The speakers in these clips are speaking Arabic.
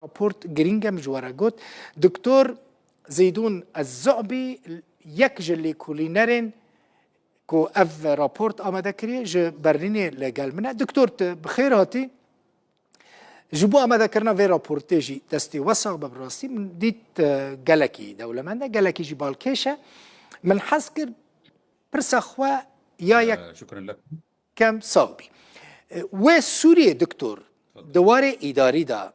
رابورت جرينجا مجوارا قوت دكتور زيدون الزعبي يكجل لكولينرين كو اف رابورت آماده كري جو برليني لقال منا دكتور بخير هاتي جبو آماده كرنا في رابورتي جي دستي وثق ببراستي من ديت جالكي دولة منده جالكي جي بالكيشة من حسكر برسخوا يا يك شكرا لك كم صوبي وسوريا دكتور دواري إداري دا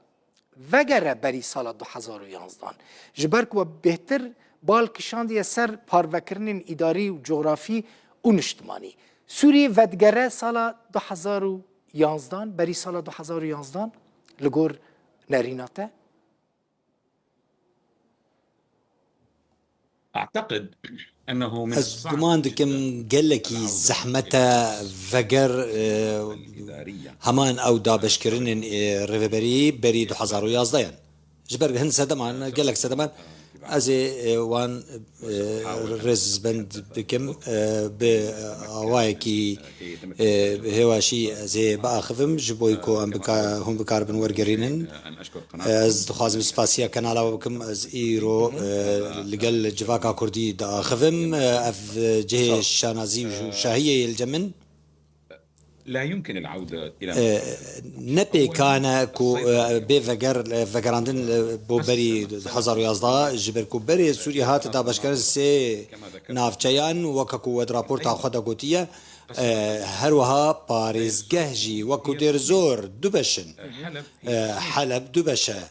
وگر بری سال 2011 جبرک و بهتر بالکشان دی سر پاروکرنین اداری و جغرافی و اجتماعی سوریه ودگره سال 2011 بری سال 2011 لگور نریناته اعتقد انه من الصعب جمان دكم قال لك زحمته فقر همان او دابشكرين ريفبري بري 2011 جبر هن سدمان قال لك سدمان ازي وان رز بند بكم بوايكي هواشي زي باخفم جبويكو هم بكار بن ورقرينن از دخازم سباسيا كنالا بكم از ايرو لقال جفاكا كردي دا خفم اف جهه الشانازي وشاهيه الجمن لا يمكن العودة إلى نبي كان كو بفجر فجراندن بوبري 2011 جبر كوبري سوريا هات دا باشكر سي نافچيان وككو ود رابورت اخذ قوتيه هروها باريس جهجي وكودير زور دبشن حلب دبشه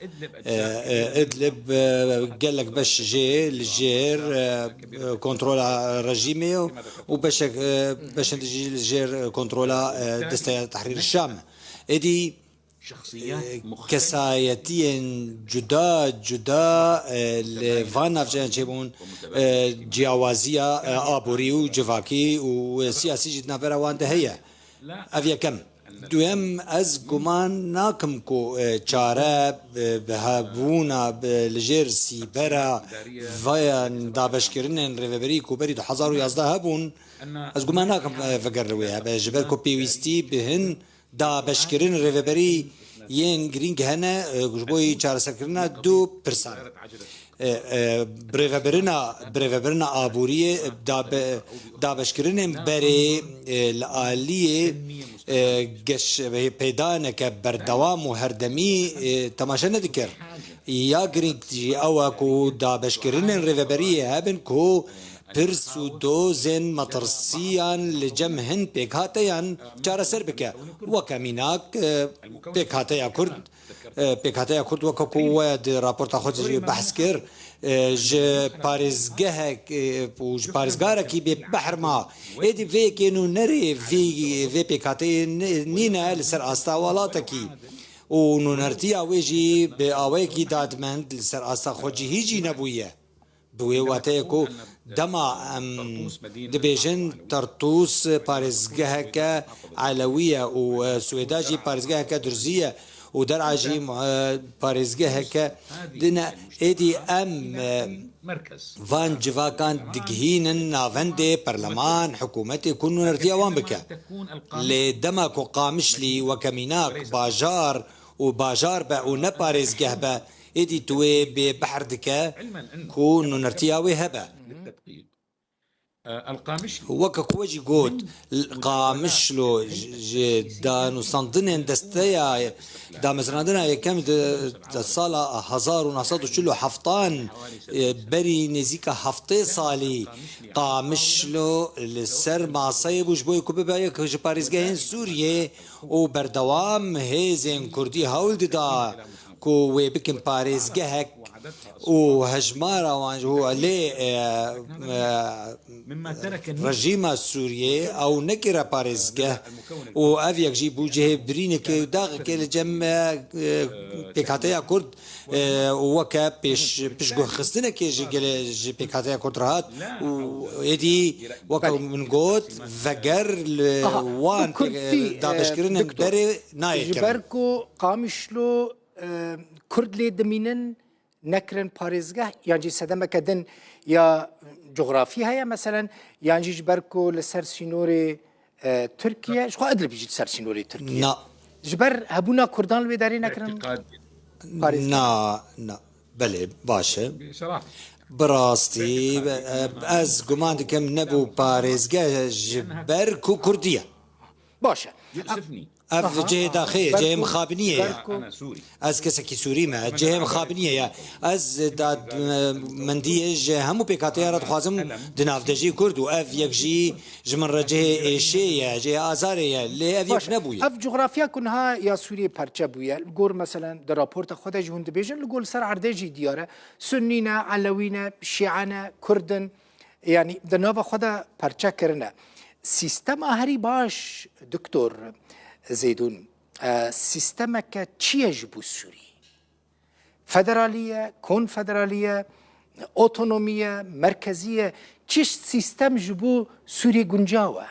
ادلب قال لك باش جي الجير كنترول رجيمي وباش تجي الجير كنترول دستة تحرير الشام ادي كسايتين جدا لفان افجان جيبون جياوازية آبوري وجفاكي وسياسي جدنا فروان هي افيا كم دوام از گمان ناکم کو چاره بهبونا لجر سیبرا و دابشکرین ریوبری کو بری 2011 هبون از گمان ناکم فکر رویه به جبر کو پیوستی بهن دابشکرین ریوبری ین گرینگ هنه جبوی چاره سرکرنا 2% بريفبرنا آبورية دابشكرين بري الآلية قش بيدانة كبردوام وهردمي تماشا ندكر يا جرينك تجي أواكو دابشكرين ريفبرية هابن كو برسو دوزن مطرسيان لجمهن بيكهاتيان جارة سربكة وكميناك بيكهاتيا كرد بيكهاتيا كرد وكاكو واد رابورت أخوز بحث كر ج باريزگهك وج باريزگارا كي ببحر ما ايدي في كينو نري في بيكهاتي نينا لسر استاوالاتكي ونرتيا ويجي بأواكي دادمند لسر استا خوجي هيجي نبويه بوي واتيكو دما دبيجن ترطوس باريزگهك علوية وسويداجي باريزگهك درزية ودرعجي باريزگهك دنا ايدي مركز فان جفاكان دقهين نافندي برلمان حكومتي كنو نرتيا وان بك لدمك قامشلي وكميناك باجار وباجار با ونباريزگه با ايدي توي ببحر دكا كونو نرتياوي هبا القامشلي وككوجي قوت القامشلو دانو صندنين دستيا دا مزرندنا يكم صالة هزار ونصاد وشلو حفطان بري نزيكا حفطي صالي قامشلو للسر مع صيب وجبوي كوبيبايا كوجي باريزگهين سوريا وبردوام هيزين كردي هولد دا كو ويبكن باريزگهك وهجمارة وانجو عليه رجيمة سوريا أو نكرة باريزگه وأفيك جي بوجه برينك داغ كل جم بيكاتيا كرد وكا بيش جو خستنا كي جي بيكاتيا كرد رهات ويدي وكا من قوت فقر وان دابشكرين بري نايكر جبركو قامشلو كرد لي دمينن نكرن باريزگه يعني سدما كدن يا جغرافيا هي مثلا يعني جبركو لسر سينوري تركيا شو ادري بيجي لسر سينوري تركيا لا جبر هبونا كردان الوداري نكرن باريس نا بله باشه بصراحة براستي از گمان دکم نبو پارێزگا جبر كردية باشا يؤسفني اف جهه داخليه جهه مخابنيه أنا سوري از کسکی سوری ما جهه مخابنيه از داد مندیه جه همو پیکاتیا را خوازم دناف دجی کرد و اف یک جی جمن رجه ایشیه جه آزاریه لی اف یک نبویه اف جغرافيا كنها يا سوريا برچه بويا الجور مثلا در رابورت خود جهند بيجن الجول سر عردجي دياره سنينا علوينا شيعنا كردن يعني در نوبه خود برچه کرنه سيستم هري باش دكتور زيدون سيستمك تشيج بو سوري فدرالية كونفدرالية اوتونومية مركزية تشيش سيستم جبو سوري جنجاوة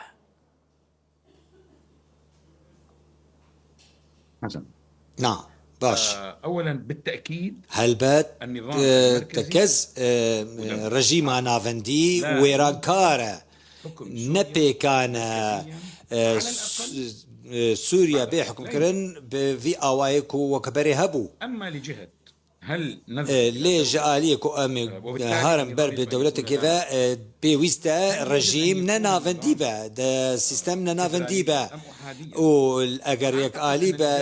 حسن نعم باش أولا بالتأكيد هلبت النظام المركزي تكز رجيم نافندي ويرانكارا نبي كان سوريا بحكم كرن في أوايك وكبري هبو أما لجهة هل نذهب ليه جاليك أمي هارم بر بدولتك كذا بويستا رجيم نافندي با ده سيستم نافندي با والأجر يك آلي با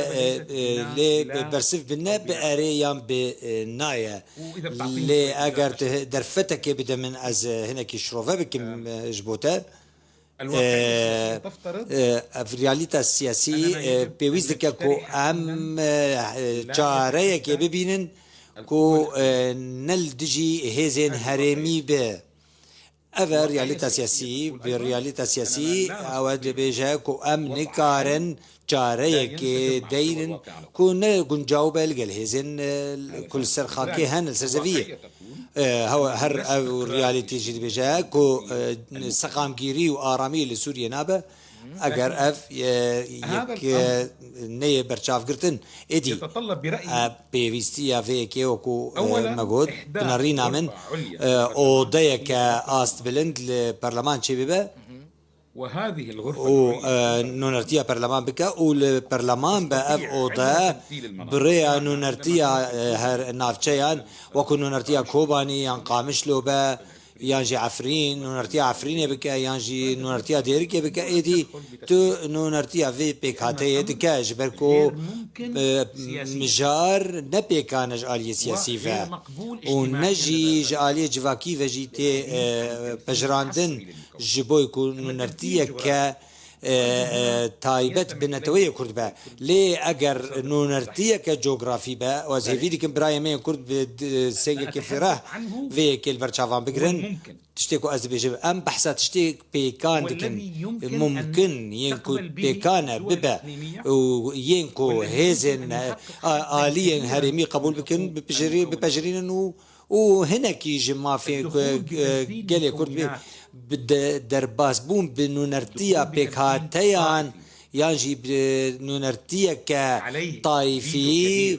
ليه برسف بالنا بأريام بنايا ليه أجر درفتك بدا من از هنا كشروفا بكم جبوتا في رياليتا السياسي بويس دكا كو ام جارية كي ببينن كو نل دجي هزين هرمي به أفا رياليتا سياسي برياليتا سياسي أود بيجا كو أم نكارن جارية كي دينن كو نل جاوبة لقل هزين كل سرخاكي هن السرزفية هو هر رياليتي جدي بيجا كو سقام جيري وآرامي لسوريا نابه اگر اف یک نية برشاف قرتن ادي يتطلب برأيي بيستيا فيكي وكو مجهود بنرينا من اوديك است بلند البرلمان شبيبه وهذه الغرفة ونونرتيا برلمان بك والبرلمان بأف أوضاء بريا نونرتيا هر نافشيان وكو نونرتيا كوباني يان قامش لو با يانجي عفرين نونرتيا عفرين بك يانجي نونرتيا ديرك بك ايدي تو نونرتيا في بك هاتي دكاج بركو مجار نبيكان جالية سياسي فا ونجي جالية جواكي فجيتي بجراندن جبو يكون نونرتيا ك تايبت بنتوية كرد با لي اگر نونرتيا كجغرافي با وزهفي ديكم برايمين كرد سيجا كفراه في كل برشافان بقرن تشتيكو أزبيجب أم بحثات تشتيك بيكان دكن ممكن ينكو بيكان ببا وينكو هيزن آليا هرمي قبول بكن ببجرين وهنا كي جما في قالي كرد درباس بوم بنونرتيا بيكاتيان يانجي بنونرتيا كطائفي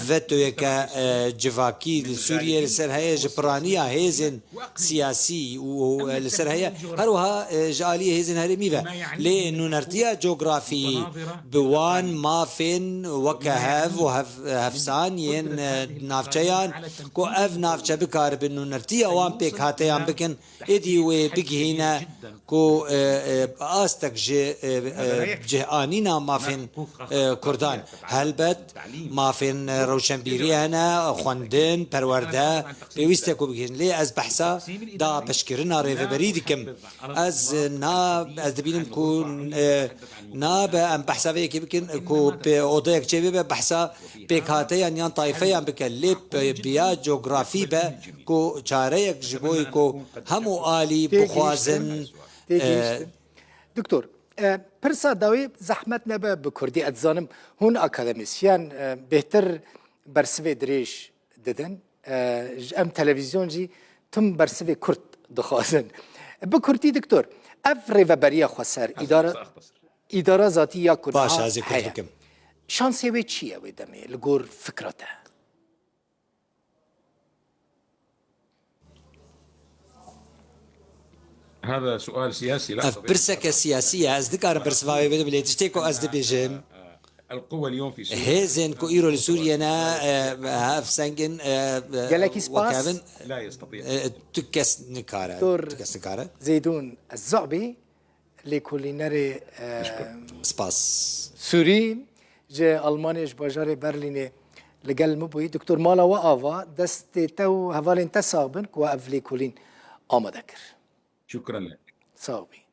فتو يكا جفاكي لسوريا لسر هيا جبرانية هيزن سياسي ولسر هيا هروها جالية هيزن هرميفا لأنه نرتيا جغرافي بوان مافين وكهف وهفسان ين نافشيان كو اف نافشا بكار بنو نرتيا وان بيك هاتيان بكن ادي وبيكي هنا كو آستك جهانينا مافين كردان هلبت مافين روشنبيري هنا خواندن پرورده بيويسته كو بكين لي از بحثا دا بشكرنا ريف بريدكم از دبينم كو ناب ام بحثا فيكي بكين كو بأوضيك جيبه بحثا بيكاتيان يان طائفيان بكين لي بيا جغرافي با كو چاريك جبوي كو همو آلي بخوازن دكتور پرسا داوی زحمت نبه بکردی اتزانم هون اکادمیسیان بهتر برسوی دریش ددن ام تلویزیون جی تم برسوی کرد دخوازن بکردی دکتور اف ریوبریا خسر اداره ذاتی یا کنها باش از کردکم شانسی وی چیه وی دمی لگور فکرته هذا سؤال سياسي لا برسك سياسية از دكار برسفاوي بدو بلي تشتيكو از دبيجن القوى اليوم في سوريا هيزن كو إيرو لسوريا نا هاف سنجن جالكي سباس. وكافن لا يستطيع. تكس نكارة دكتور تكس نكارة زيدون الزعبي لكولينري سباس سوري جا ألمانيا جباجاري برليني لقل مبوي دكتور مالا وآفا دست تو هفالين تسابن كوا أفلي كولين آمدكر شكرا لك. صاوبي